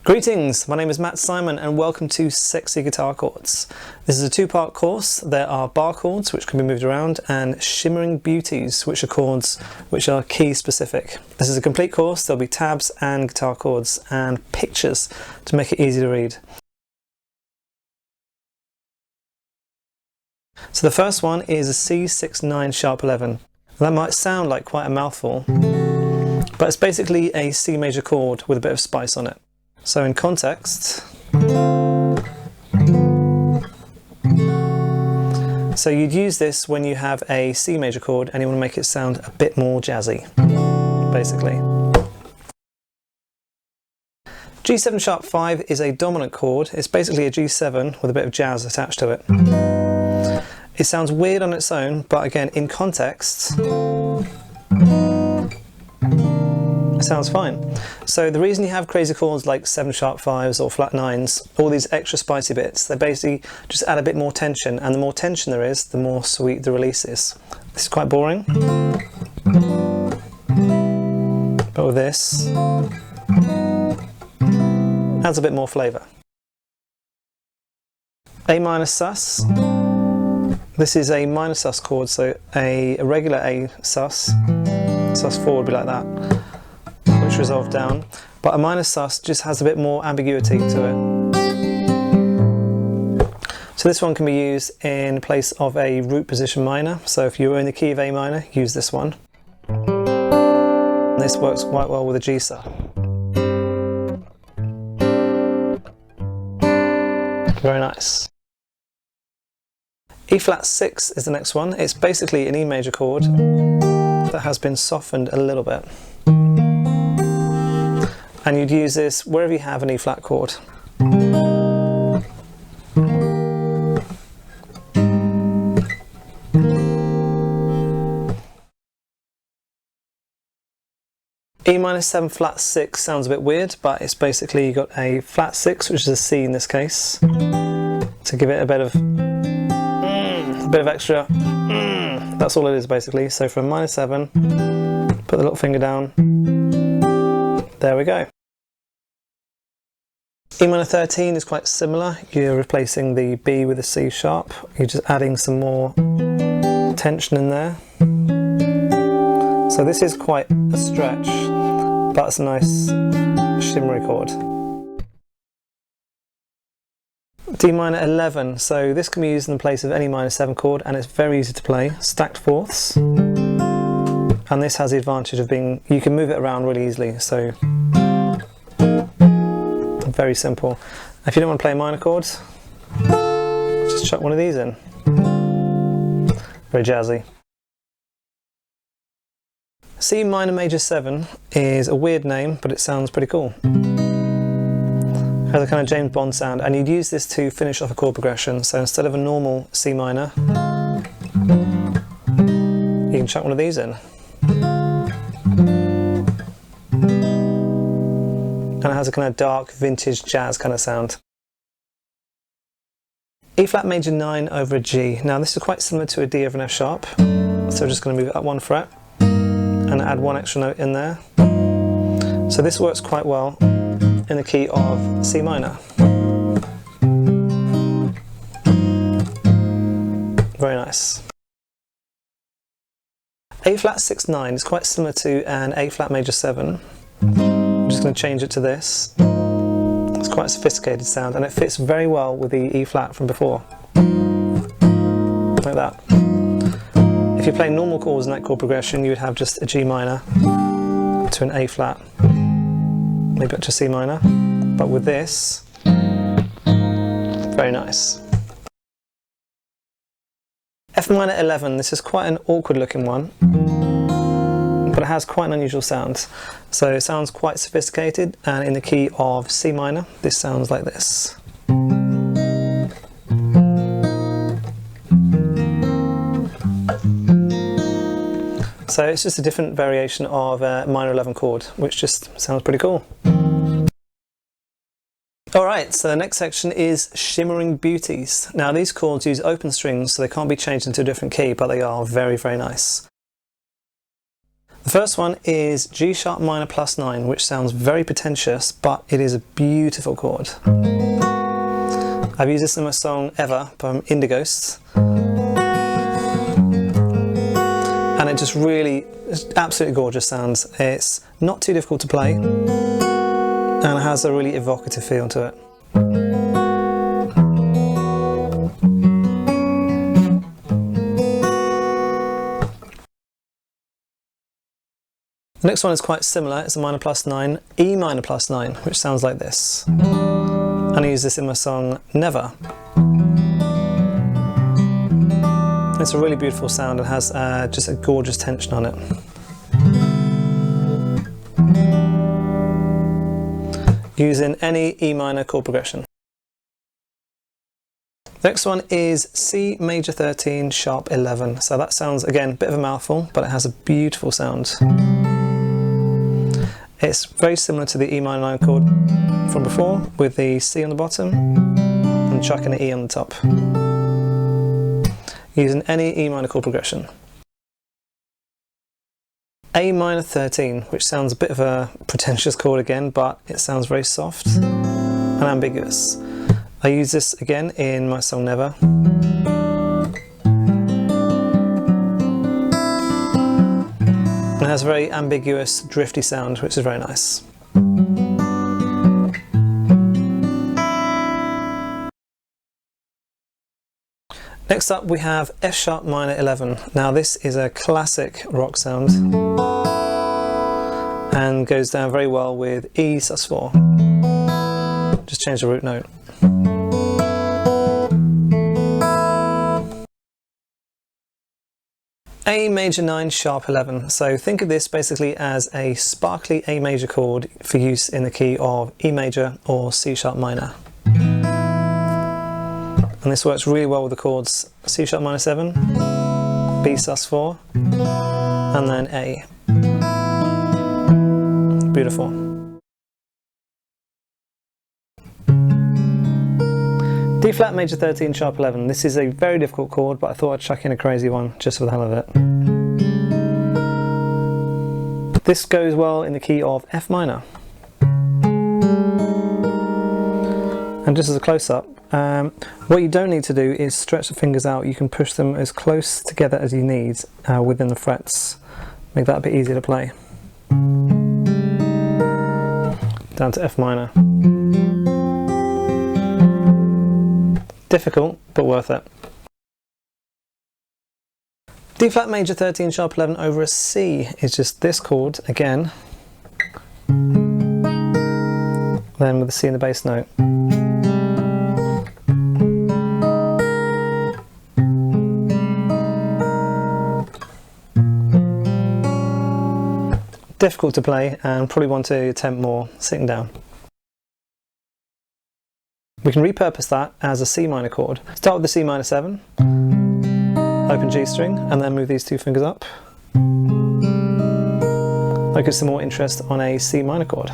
Greetings, my name is Matt Simon and welcome to Sexy Guitar Chords. This is a two-part course. There are bar chords which can be moved around and shimmering beauties, which are chords which are key specific. This is a complete course. There'll be tabs and guitar chords and pictures to make it easy to read. So the first one is a C6-9 sharp 11. That might sound like quite a mouthful, but it's basically a C major chord with a bit of spice on it. So in context, so you'd use this when you have a C major chord and you want to make it sound a bit more jazzy, basically. G7 sharp 5 is a dominant chord. It's basically a G7 with a bit of jazz attached to it. It sounds weird on its own, but again, in context, it sounds fine. So the reason you have crazy chords like 7 sharp 5s or flat 9s, all these extra spicy bits, they basically just add a bit more tension, and the more tension there is, the more sweet the release is. This is quite boring, but with this, adds a bit more flavour. A minor sus. This is a minor sus chord, so a regular A sus 4 would be like that, which resolved down, but a minor sus just has a bit more ambiguity to it. So this one can be used in place of a root position minor, so if you're in the key of A minor, use this one. And this works quite well with a G sus. Very nice. E flat 6 is the next one. It's basically an E major chord that has been softened a little bit. And you'd use this wherever you have an E flat chord. E minor 7 flat 6 sounds a bit weird, but it's basically you got a flat 6, which is a C in this case, to give it a bit of extra. That's all it is basically. So from minor 7, put the little finger down. There we go. E minor 13 is quite similar. You're replacing the B with a C sharp. You're just adding some more tension in there. So this is quite a stretch, but it's a nice shimmery chord. D minor 11. So this can be used in place of any minor 7 chord, and it's very easy to play. Stacked fourths. And this has the advantage of being, you can move it around really easily. So very simple. If you don't want to play minor chords, just chuck one of these in. Very jazzy. C minor major 7 is a weird name, but it sounds pretty cool. It has a kind of James Bond sound, and you'd use this to finish off a chord progression. So instead of a normal C minor, you can chuck one of these in. And it has a kind of dark vintage jazz kind of sound. E flat major 9 over a G. Now this is quite similar to a D over an F sharp, so we're just going to move it up 1 fret and add one extra note in there. So this works quite well in the key of C minor. Very nice. A flat 6-9 is quite similar to an A flat major 7. I'm just going to change it to this. It's quite a sophisticated sound, and it fits very well with the E flat from before. Like that. If you're playing normal chords in that chord progression, you would have just a G minor to an A flat, maybe up to C minor. But with this, very nice. F minor 11, this is quite an awkward looking one, but it has quite an unusual sound. So it sounds quite sophisticated, and in the key of C minor, this sounds like this. So it's just a different variation of a minor 11 chord, which just sounds pretty cool. Alright, so the next section is Shimmering Beauties. Now these chords use open strings, so they can't be changed into a different key, but they are very, very nice. The first one is G sharp minor plus 9, which sounds very pretentious, but it is a beautiful chord. I've used this in my song Ever by Indighost, and it just really, it's absolutely gorgeous sounds. It's not too difficult to play, and it has a really evocative feel to it. The next one is quite similar. It's a minor plus 9, E minor plus 9, which sounds like this. And I use this in my song Never. It's a really beautiful sound and has just a gorgeous tension on it. Using any E minor chord progression. Next one is C major 13 sharp 11. So that sounds, again, a bit of a mouthful, but it has a beautiful sound. It's very similar to the E minor 9 chord from before, with the C on the bottom and chucking the E on the top. Using any E minor chord progression. A minor 13, which sounds a bit of a pretentious chord again, but it sounds very soft and ambiguous. I use this again in my song Never. It has a very ambiguous, drifty sound, which is very nice. Next up we have F sharp minor 11. Now this is a classic rock sound and goes down very well with E sus4. Just change the root note. A major 9 sharp 11. So think of this basically as a sparkly A major chord for use in the key of E major or C sharp minor. And this works really well with the chords C sharp minor 7, B sus4, and then A. Beautiful. D flat major 13 sharp 11. This is a very difficult chord, but I thought I'd chuck in a crazy one just for the hell of it. This goes well in the key of F minor. And just as a close-up, what you don't need to do is stretch the fingers out. You can push them as close together as you need within the frets. Make that a bit easier to play. Down to F minor. Difficult, but worth it. D flat major 13 sharp 11 over a C is just this chord again, then with the C in the bass note. Difficult to play and probably want to attempt more sitting down. We can repurpose that as a C minor chord. Start with the C minor 7, open G string, and then move these two fingers up. That gives some more interest on a C minor chord.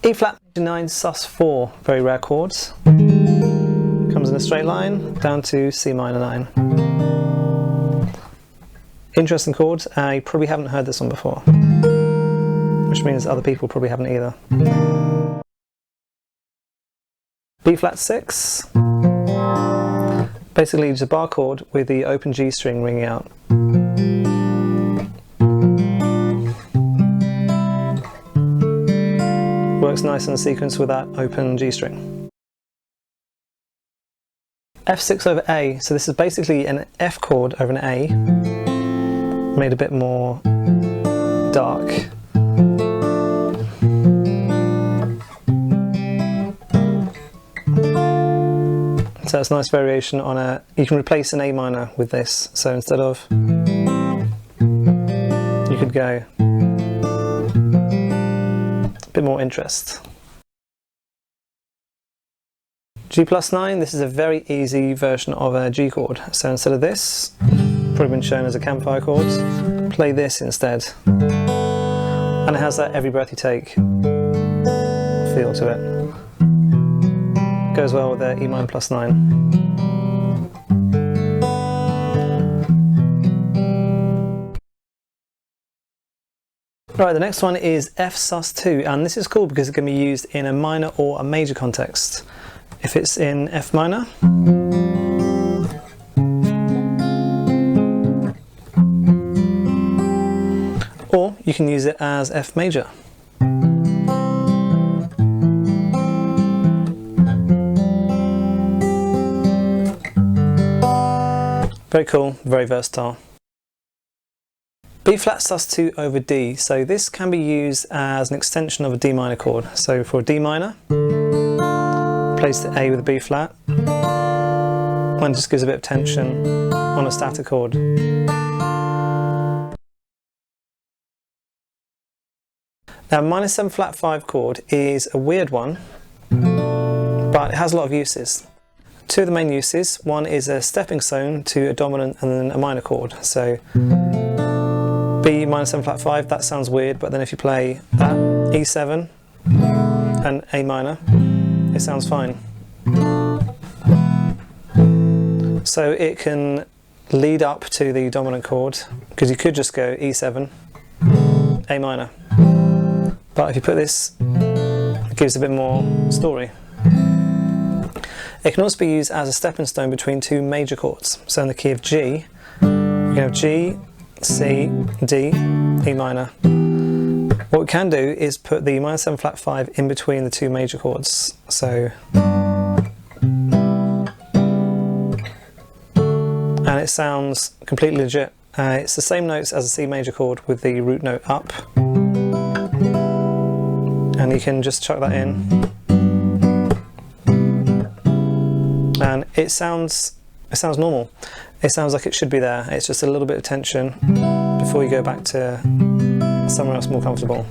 E flat major 9 sus4, very rare chords. Comes in a straight line down to C minor 9. Interesting chord. You probably haven't heard this one before, which means other people probably haven't either. B flat 6, basically just a bar chord with the open G string ringing out. Works nice in sequence with that open G string. F6 over A, so this is basically an F chord over an A, made a bit more dark. So it's a nice variation on a, you can replace an A minor with this. So instead of, you could go a bit more interest. G plus 9, this is a very easy version of a G chord. So instead of this, probably been shown as a campfire chord, play this instead. And it has that every breath you take feel to it. Goes well with the E minor plus 9. Right, the next one is F sus2, and this is cool because it can be used in a minor or a major context. If it's in F minor, or you can use it as F major. Very cool, very versatile. B flat sus2 over D. So this can be used as an extension of a D minor chord. So for a D minor, replace the A with a B flat, and just gives a bit of tension on a static chord. Now minor 7 flat 5 chord is a weird one, but it has a lot of uses. Two of the main uses. One is a stepping stone to a dominant and then a minor chord. So B minor 7 flat 5, that sounds weird, but then if you play that, E7 and A minor, it sounds fine. So it can lead up to the dominant chord, because you could just go E7, A minor. But if you put this, it gives a bit more story. It can also be used as a stepping stone between two major chords. So in the key of G, you can have G, C, D, E minor. What we can do is put the minor 7 flat 5 in between the two major chords. So, and it sounds completely legit. It's the same notes as a C major chord with the root note up. And you can just chuck that in. And it sounds normal. It sounds like it should be there. It's just a little bit of tension before you go back to somewhere else more comfortable.